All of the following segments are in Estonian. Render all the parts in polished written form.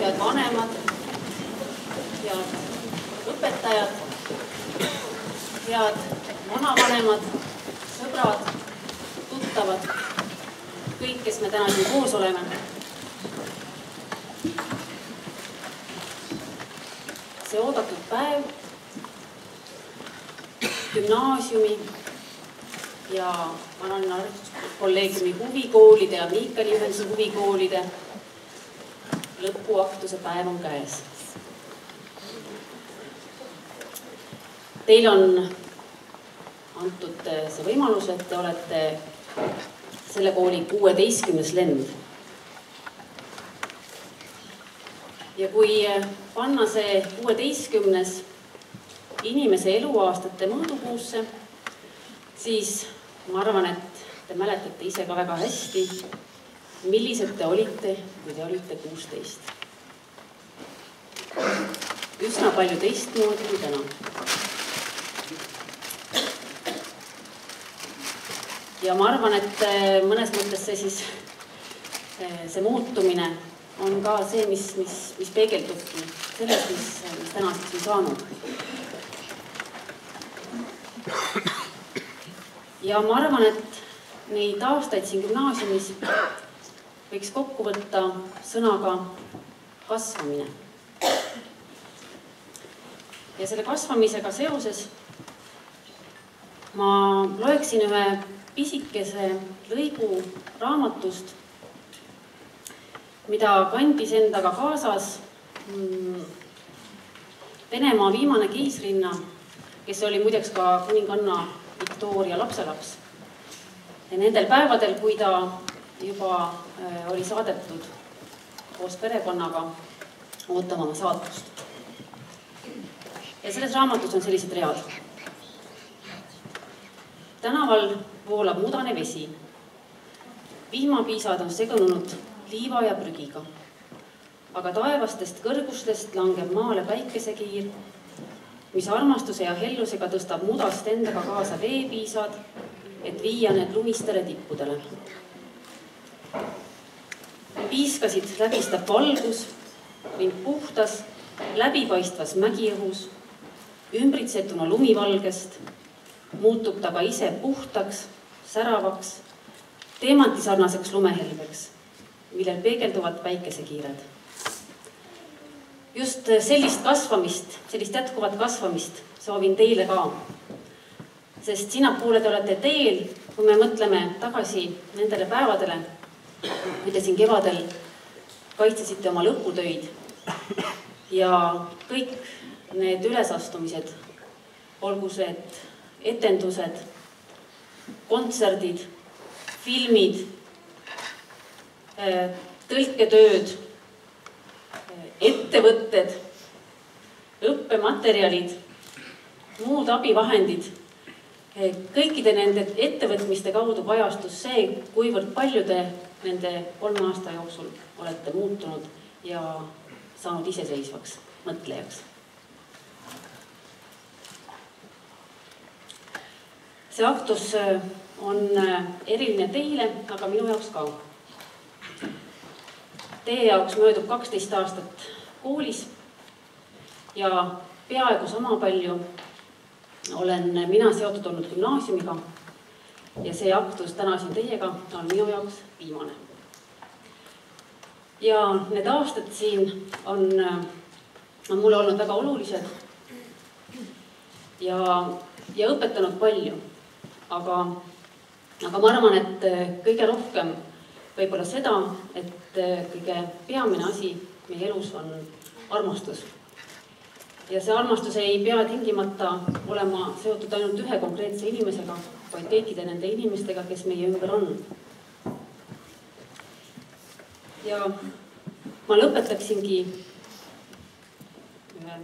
head vanemad, head õpetajad, head vanavanemad, sõbrad, tuttavad, kõik, kes me täna siin koos oleme. See oodatud päev gümnaasiumi ja Anna kolleegiumi huvikoolide ja Miikali ühenduse huvikoolide lõpuaktuse päev on käes. Teil on antud see võimalus, et te olete selle kooli 16. lend. Ja kui panna see 16. inimese eluaastate mõõdupuusse, siis ma arvan, et te mäletate ise ka väga hästi, millised te olite, kui te olite 16. Üsna palju teistmoodi kui täna. Ja ma arvan, et mõnes mõttes see muutumine on ka see, mis peegeldubki selles, mis tänaseks on saanud. Ja ma arvan, et neid aastaid siin gümnaasiumis võiks kokku võtta sõnaga kasvamine. Ja selle kasvamisega seoses ma loeksin ühe pisikese lõigu raamatust, mida kandis endaga kaasas Venemaa viimane keisrinna, kes oli muideks ka kuninganna Victoria lapselaps. Ja nendel päevadel, kui ta juba oli saadetud koos perekonnaga ootama oma saatust. Ja selles raamatus on sellised read. Tänaval voolab mudane vesi. Vihmapiisad on segunud liiva ja prügiga. Aga taevastest kõrgustest langeb maale päikesekiir, mis armastuse ja hellusega tõstab mudast endaga kaasa veepiisad, et viia need lumistele tippudele. Piiskasid läbistab valgus ning puhtas, läbipaistvas mägiõhus, ümbritsetuna lumivalgest, muutub ta ka ise puhtaks, säravaks, teemantisarnaseks lumehelbeks, millel peegelduvad päikesekiired. Just sellist kasvamist, sellist jätkuvat kasvamist soovin teile ka. Sest sinnapoole te olete teel, kui me mõtleme tagasi nendele päevadele, kui te siin kevadel kaitsesite oma lõputöid ja kõik need ülesastumised, olgu see etendused, kontserdid, filmid, tõlketööd, ettevõtted, õppematerjalid, muud abivahendid. Kõikide nende ettevõtmiste kaudu kajastus see, kuivõrd paljude nende 3 aasta jooksul olete muutunud ja saanud iseseisvaks mõtlejaks. See aktus on eriline teile, aga minu jaoks ka. Teie jaoks möödub 12 aastat koolis ja peaaegu sama palju olen mina seotud olnud gümnaasiumiga ja see aktus täna siin teiega on minu jaoks viimane. Ja need aastad siin on mulle olnud väga olulised ja õpetanud palju. Aga ma arvan, et kõige rohkem võib-olla seda, et kõige peamine asi meie elus on armastus. Ja see armastus ei pea tingimata olema seotud ainult ühe konkreetse inimesega, vaid kõikide nende inimestega, kes meie ümber on. Ja ma lõpetaksingi ühe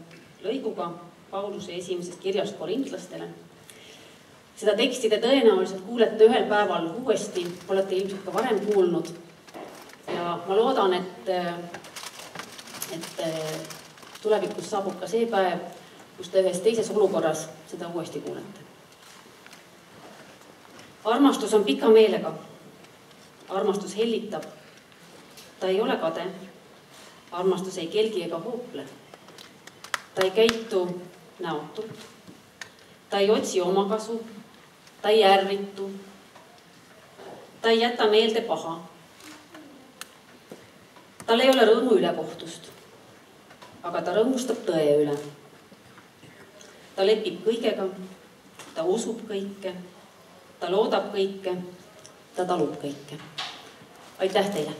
lõiguga Pauluse esimesest kirjast korintlastele. Seda teksti te tõenäoliselt kuulete ühel päeval uuesti, olete ilmselt ka varem kuulnud. Ja ma loodan, et tulevikus saabub ka see päev, kus te ühes teises olukorras seda uuesti kuulete. Armastus on pika meelega. Armastus hellitab. Ta ei ole kade. Armastus ei kelgi ega hoople. Ta ei käitu näotult. Ta ei otsi omakasu. Ta ei ärritu. Ta ei jäta meelde paha. Tal ei ole rõõmu ülekohtust, aga ta rõõmustab tõe üle. Ta lepib kõigega, ta usub kõike, ta loodab kõike, ta talub kõike. Aitäh teile!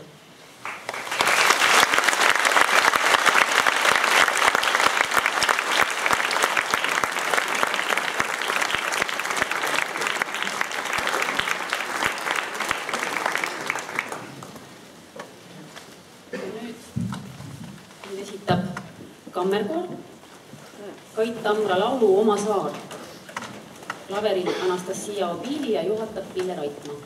Kammerkoor, Kait Tamra laulu Oma saar. Klaveril Anastasia Obiili ja juhatab Pille Raitmaa.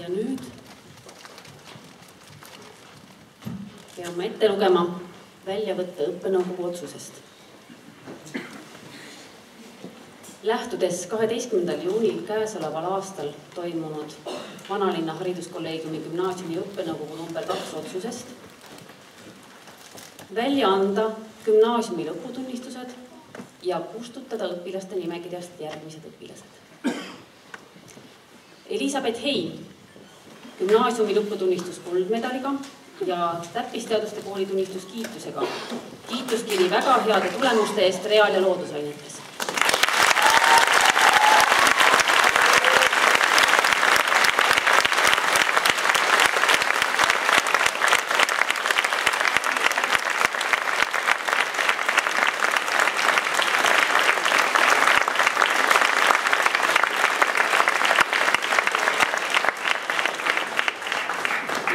Ja nüüd peame ette lugema väljavõtte õppenõukogu otsusest. Lähtudes 12. juunil käesoleval aastal toimunud Vanalinna Hariduskolleegiumi gümnaasiumi õppenõukogu number 2 otsusest välja anda gümnaasiumi lõputunnistused ja kustutada õpilaste nimekirjast järgmised õpilased. Elisabeth Hein, gümnaasiumi lõputunnistus kuldmedaliga ja täppisteaduste koolitunnistus kiitusega. Kiituskiri väga heade tulemuste eest reaal- ja loodusainetes.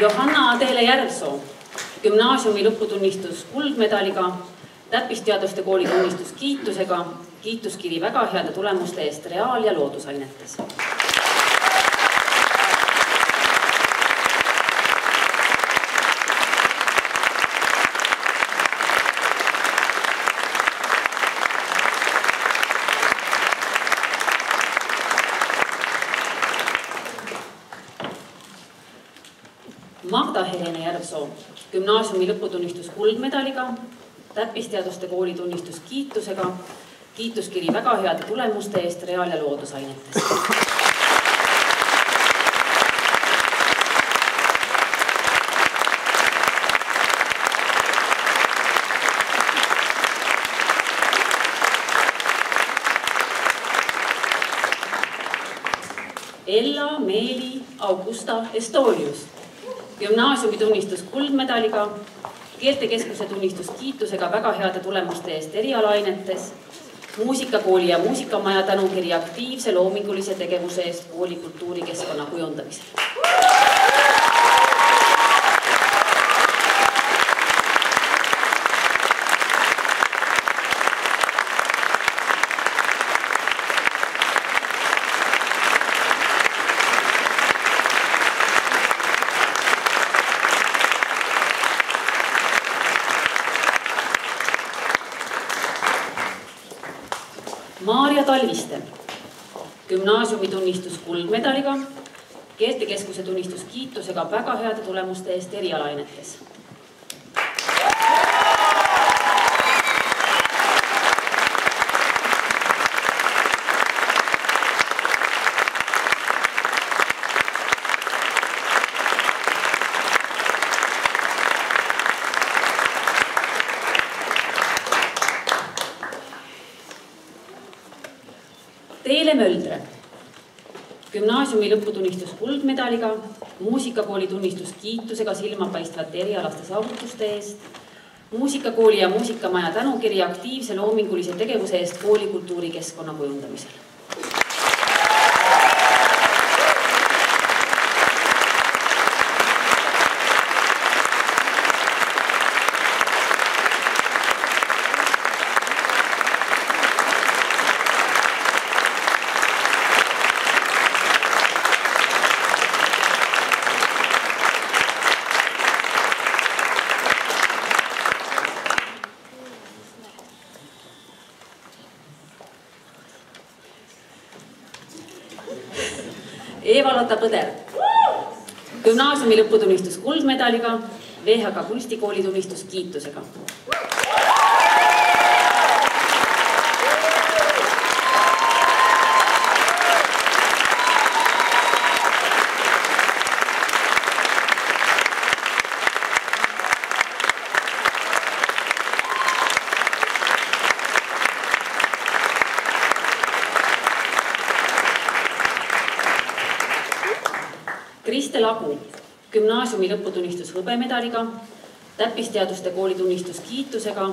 Johanna Adele Järvsoo, gümnaasiumi lõputunnistus kuldmedaliga, täppisteaduste koolitunnistus kiitusega, kiituskiri väga heade tulemuste eest reaal- ja loodusainetes. Magda Helene Järvsoo, gümnaasiumi lõputunnistus kuldmedaliga, täppisteaduste koolitunnistus kiitusega, kiituskiri väga heade tulemuste eest reaal- ja loodusainetes. Ella Meeli Augusta Estolius, gümnaasiumi tunnistus kuldmedaliga, keeltekeskuse tunnistus kiitusega väga heade tulemuste eest erialainetes, muusikakooli ja muusikamaja tänukiri aktiivse loomingulise tegevuse eest kooli kultuurikeskkonna kujundamisel. Maarja Talviste, gümnaasiumi tunnistus kuldmedaliga, keeltekeskuse tunnistus kiitusega väga heade tulemuste eest erialainetes. Teele Möldre, gümnaasiumi lõputunnistus kuldmedaliga, muusikakooli tunnistus kiitusega silmapaistvate erialaste saavutuste eest, muusikakooli ja muusikamaja tänukiri aktiivse loomingulise tegevuse eest kooli kultuurikeskkonna kujundamisel. Eva-Lotta Põder, gümnaasiumi lõputunnistus kuldmedaliga, VHK kunstikooli tunnistus kiitusega. Kriste Lagu, gümnaasiumi lõputunnistus hõbemedaliga, täppisteaduste kooli tunnistus kiitusega,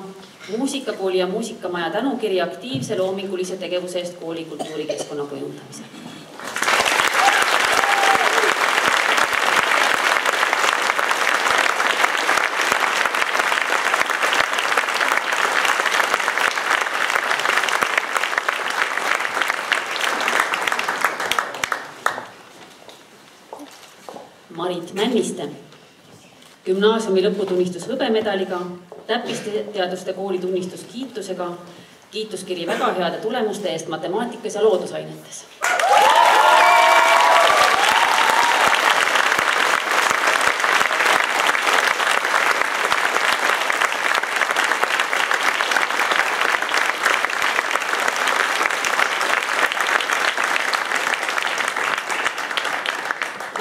muusikakooli ja muusikamaja tänukiri aktiivse loomingulise tegevuse eest kooli kultuurikeskkonna kujundamisel. Marit Männiste, gümnaasiumi lõputunnistus hõbemedaliga, täppisteaduste kooli tunnistus kiitusega, kiituskiri väga heade tulemuste eest matemaatikas ja loodusainetes.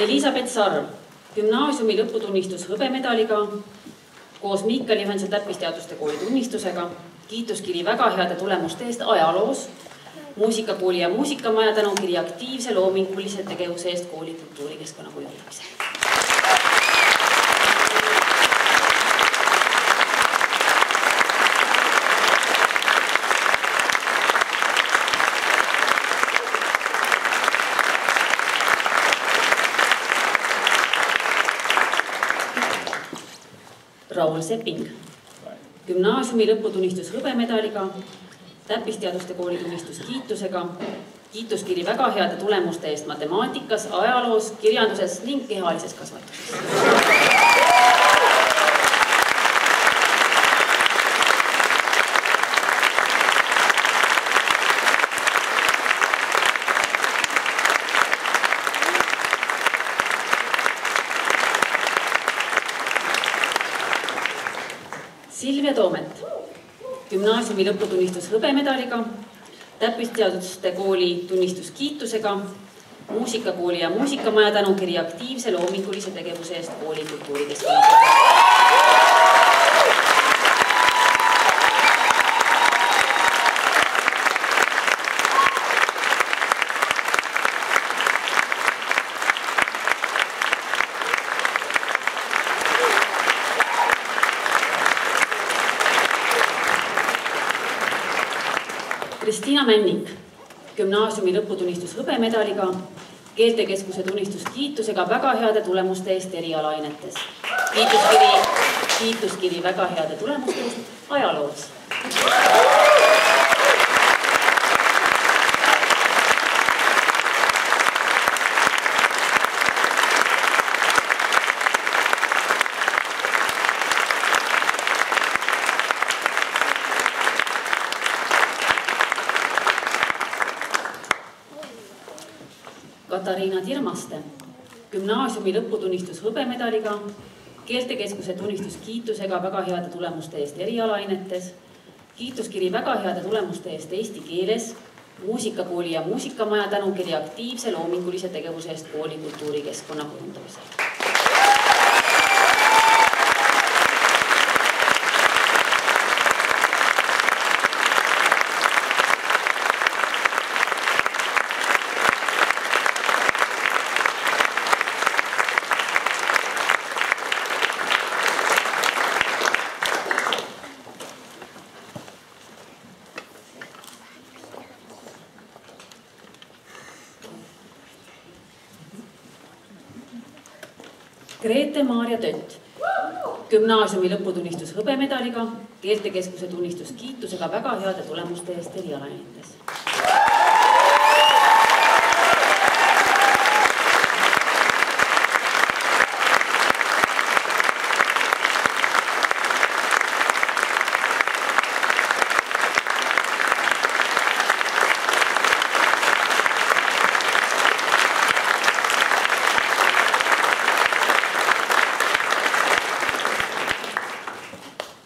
Elisabeth Sarv, gümnaasiumi lõputunnistus hõbemedaliga, koos Miikal Johansen täppisteaduste kooli tunnistusega, kiituskiri väga heade tulemuste eest ajaloos, muusikakooli ja muusikamaja tänukiri aktiivse loomingulise tegevuse eest kooli kultuurikeskkonna kujundamisel. Raul Sepping, gümnaasiumi lõputunnistus hõbemedaliga, täppisteaduste kooli tunnistus kiitusega, kiituskiri väga heade tulemuste eest matemaatikas, ajaloos, kirjanduses ning kehalises kasvatuses. Silvia Toomet, gümnaasiumi lõputunnistus hõbemedaliga, täppisteaduste kooli tunnistus kiitusega, muusikakooli ja muusikamaja tänukiri aktiivse loomingulise tegevuse eest kooli kultuurikeskkonna. Kristiina Männik, gümnaasiumi lõputunnistus hõbemedaliga, keeltekeskuse tunnistus kiitusega väga heade tulemuste eest erialainetes. Kiituskiri väga heade tulemuste eest ajaloos. Katariina Tirmaste, gümnaasiumi lõputunnistus hõbemedaliga, keeltekeskuse tunnistus kiitusega väga heade tulemuste eest erialaainetes, kiituskiri väga heade tulemuste eest eesti keeles, muusikakooli ja muusikamaja tänukiri aktiivse loomingulise tegevuse eest kooli kultuurikeskkonna kujundamisel. Grete-Maarja Tött, gümnaasiumi lõputunnistus hõbemedaliga, keeltekeskuse tunnistus kiitusega väga heade tulemuste eest erialaainetes.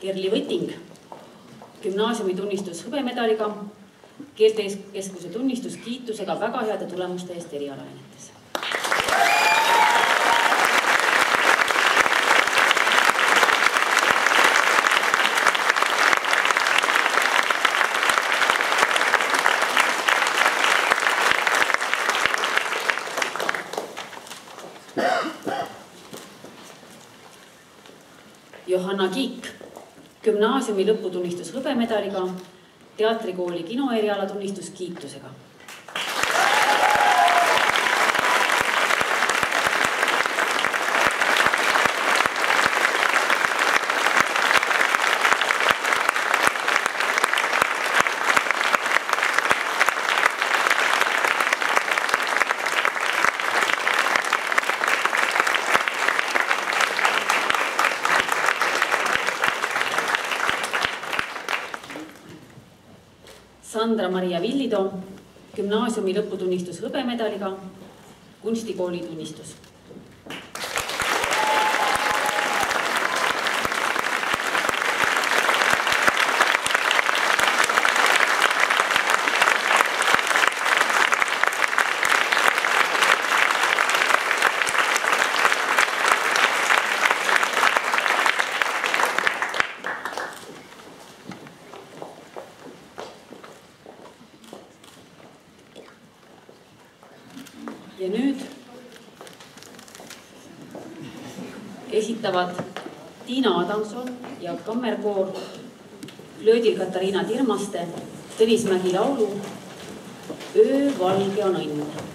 Kerli Võting, gümnaasiumi tunnistus hõbemedaliga, keeltekeskuse tunnistus kiitusega väga heade tulemuste eest erialaainetes. Johanna Kiik, gümnaasiumi lõputunnistus hõbemedaliga, teatrikooli kinoeriala tunnistus kiitusega. Sandra-Maria Villitoo, gümnaasiumi lõputunnistus hõbemedaliga, kunstikooli tunnistus. Ja nüüd esitavad Tiina Adamson ja kammerkoor flöödil Katariina Tirmaste Tõnis Mägi laulu Öö valge on õnn.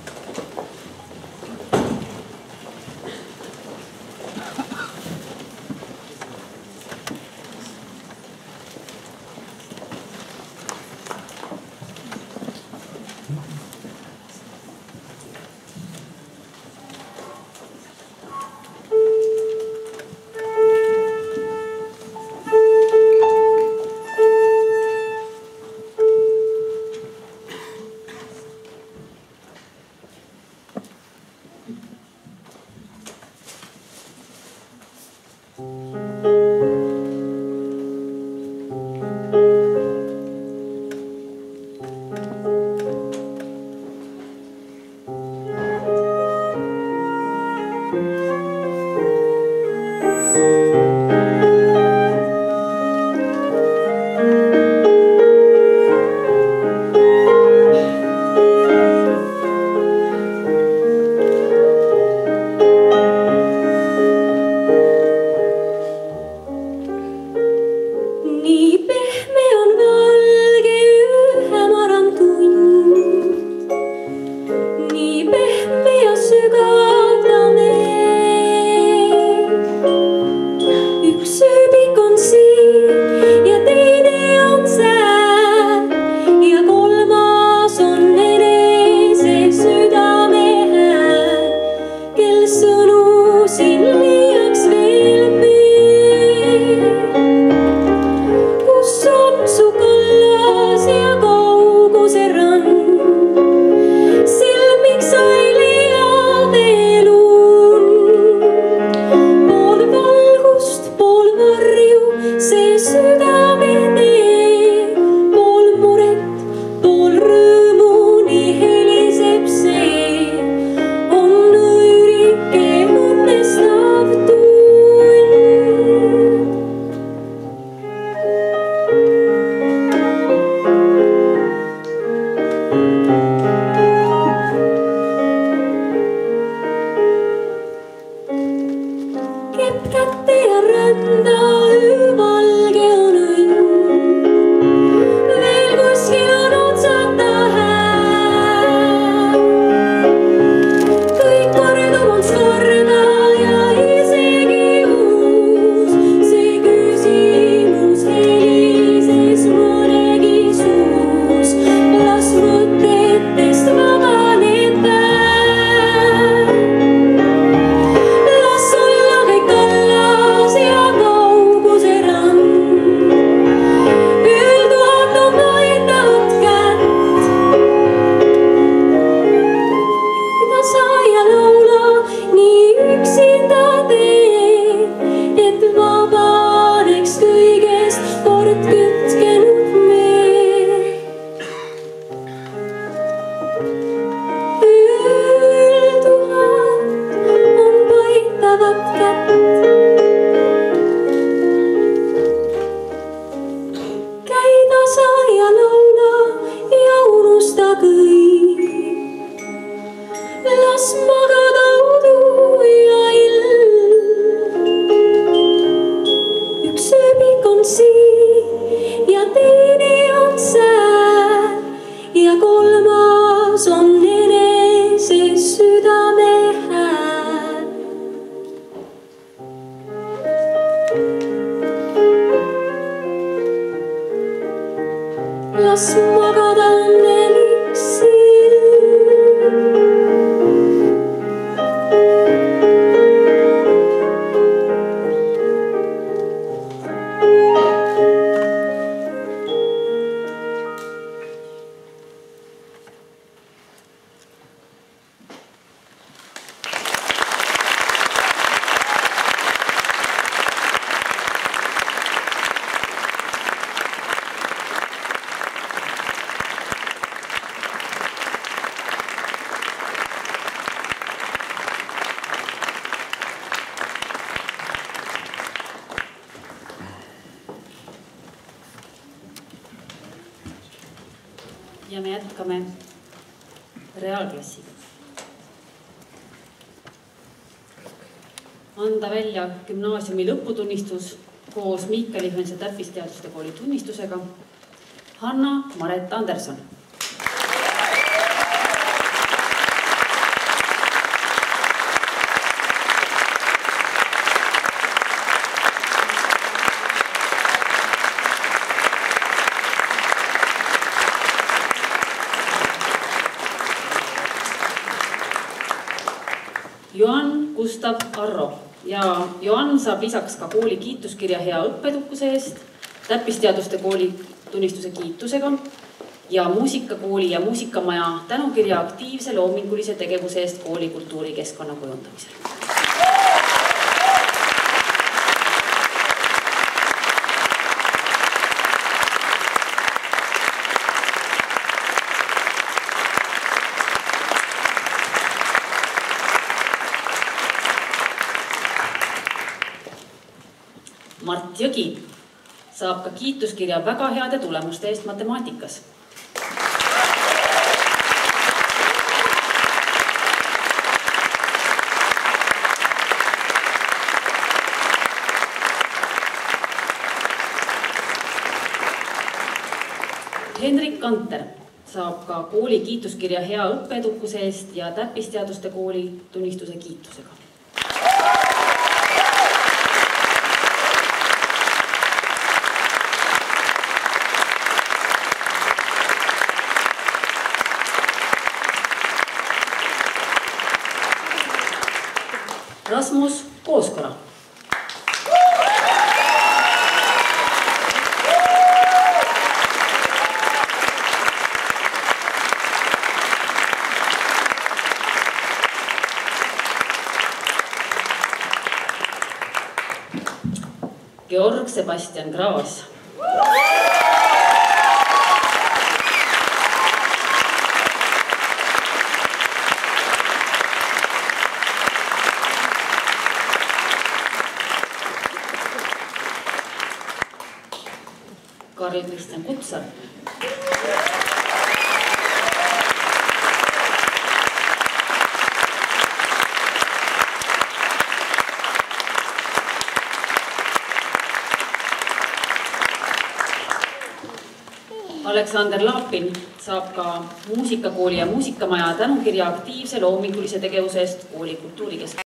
las magada udu ja ilm. Üks ööbik on siin ja teine on sääl ja kolmas on enese südame hääl. Las magada õnnelik silm. Ja me jätkame reaalklassiga. Anda välja gümnaasiumi lõputunnistus koos Miikali Hõnse täppisteaduste kooli tunnistusega Hanna-Maret Anderson. Johan Gustav Arro ja Johan saab lisaks ka kooli kiituskirja hea õppetukuse eest, täppisteaduste kooli tunnistuse kiitusega ja muusikakooli ja muusikamaja tänukirja aktiivse loomingulise tegevuse eest kooli kultuurikeskkonna kujundamisel. Mart Jõgi saab ka kiituskirja väga heade tulemuste eest matemaatikas. Henrik Kanter saab ka kooli kiituskirja hea õppeedukuse eest ja täppisteaduste kooli tunnistuse kiitusega. Rasmus Kooskora. Georg Sebastian Graas. Karl Kristjan Kutsar. Aleksander Laapin saab ka muusikakooli ja muusikamaja tänukirja aktiivse loomingulise tegevuse eest kooli kultuurikeskkonna.